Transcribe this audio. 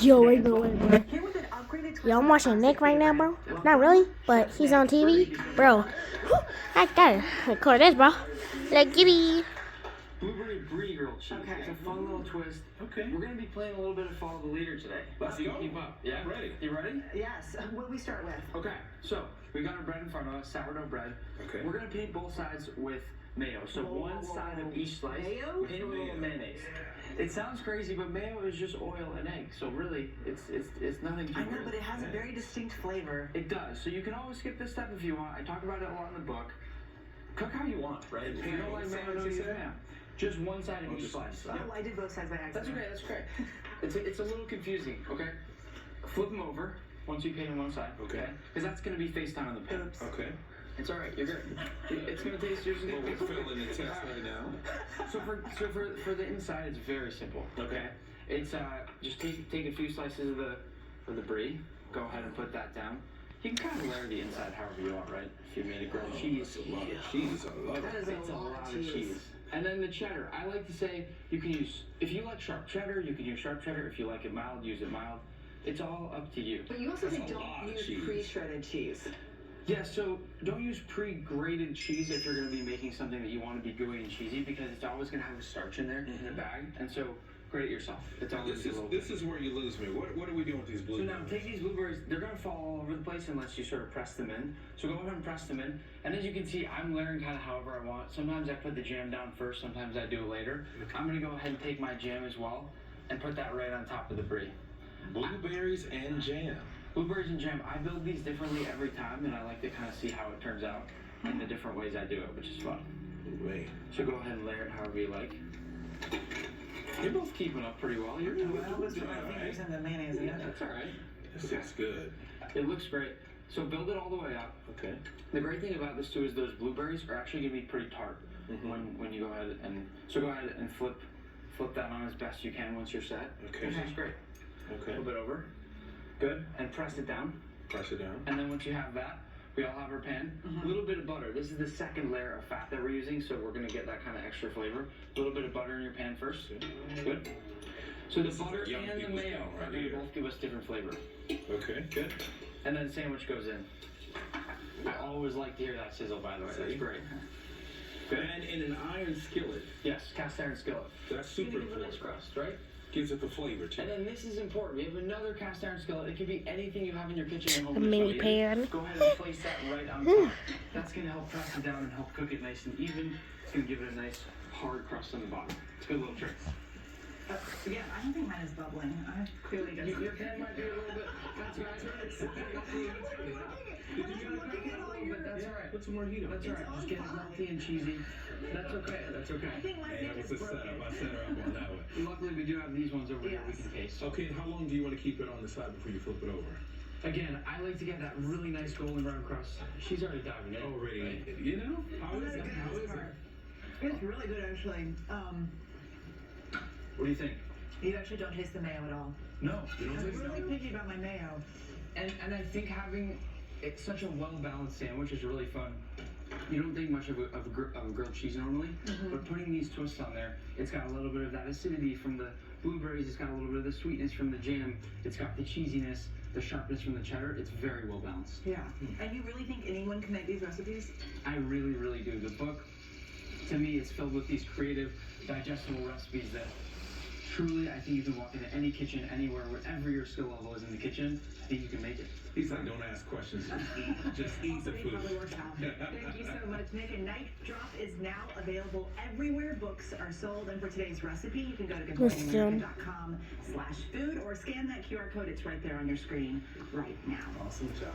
Yo, wait, bro. Yo, I'm watching Nick right now, bro. Not really, but he's on TV. Bro, I gotta record this, bro. Like, gibby. Blueberry brie grilled cheese. Okay. It's a fun little twist. Okay. We're gonna be playing a little bit of Follow the Leader today. Let's go. Keep up. Yeah. I'm ready. You ready? Yes. What do we start with? Okay. So we got our bread in front of us, sourdough bread. Okay. We're gonna paint both sides with mayo. So one side of each slice. Mayo? Paint a little mayonnaise. It sounds crazy, but mayo is just oil and egg. So really, it's nothing too I know, weird. but it has a very distinct flavor. It does. So you can always skip this step if you want. I talk about it a lot in the book. Cook how you want, right? If you don't like mayo, don't use mayo. Just one side of each slice. Oh, I did both sides by accident. That's okay. It's a little confusing. Okay. Flip them over once you paint on one side. Okay. Because that's gonna be face down on the pan. Oops. Okay. It's all right. You're good. It's gonna taste yours. Well, we're filling the test right now. So for the inside, it's very simple. Okay. It's just take a few slices of the brie. Go ahead and put that down. You can kind of layer the inside however you want, right? If you made a grilled cheese, a lot of cheese. I love it. That is it's a lot of cheese. And then the cheddar. I like to say you can use, if you like sharp cheddar, you can use sharp cheddar. If you like it mild, use it mild. It's all up to you. But you also say don't use pre-shredded cheese. Yeah, so don't use pre-grated cheese if you're going to be making something that you want to be gooey and cheesy, because it's always going to have a starch in there in the bag. And so grate it yourself. It's always this is where you lose me. What are we doing with these blueberries? So now take these blueberries. They're going to fall all over the place unless you sort of press them in. So go ahead and press them in. And as you can see, I'm layering kind of however I want. Sometimes I put the jam down first. Sometimes I do it later. Okay. I'm going to go ahead and take my jam as well and put that right on top of the brie. Blueberries and jam. Blueberries and jam. I build these differently every time, and I like to kind of see how it turns out in the different ways I do it, which is fun. Wait. So go ahead and layer it however you like. You're both keeping up pretty well. You're doing Well, let's put my fingers in the mayonnaise. Yeah, that's all right. This looks good. It looks great. So build it all the way up. Okay. The great thing about this too is those blueberries are actually going to be pretty tart when you go ahead and go ahead and flip that on as best you can once you're set. Okay. Which is great. Okay. A little bit over. Good. And press it down. Press it down. And then once you have that, we all have our pan. A little bit of butter. This is the second layer of fat that we're using, so we're going to get that kind of extra flavor. A little bit of butter in your pan first. Good. So the butter and the mayo are going to both give us different flavor. Okay. Good. And then sandwich goes in. I always like to hear that sizzle, by the way. That's great. Good. And in an iron skillet. Yes, cast iron skillet. That's super important. Nice crust, right? Gives it the flavor too. And then this is important. We have another cast iron skillet. It could be anything you have in your kitchen. A mini pan. Go ahead and place that right on top. That's going to help press it down and help cook it nice and even. It's going to give it a nice hard crust on the bottom. It's a good little trick. Yeah, I don't think mine is bubbling. I clearly just. Your pan might be a little bit. That's right. That's all right. Put some more heat on. That's all right. Just get it melty and cheesy. That's okay. That's okay. I think my pan is broken. I set her up on that one. Luckily, we do have these ones over here we can taste. Okay, and how long do you want to keep it on the side before you flip it over? Again, I like to get that really nice golden brown crust. She's already diving in. Already, right? you know? How is it? How is it? It's really good, actually. What do you think? You actually don't taste the mayo at all. No, you don't I'm taste really picky about my mayo. And I think having it's such a well-balanced sandwich is really fun. You don't think much of a grilled cheese normally, but putting these twists on there, it's got a little bit of that acidity from the blueberries, it's got a little bit of the sweetness from the jam, it's got the cheesiness, the sharpness from the cheddar. It's very well balanced. Yeah. And you really think anyone can make these recipes? I really, really do. The book, to me, is filled with these creative, digestible recipes that truly, I think you can walk into any kitchen, anywhere, wherever your skill level is in the kitchen, I think you can make it. He's like, don't ask questions, just eat the food. Thank you so much, Nick. And Knife Drop is now available everywhere books are sold. And for today's recipe, you can go to goodmorningamerica.com/food or scan that QR code. It's right there on your screen right now. Awesome job.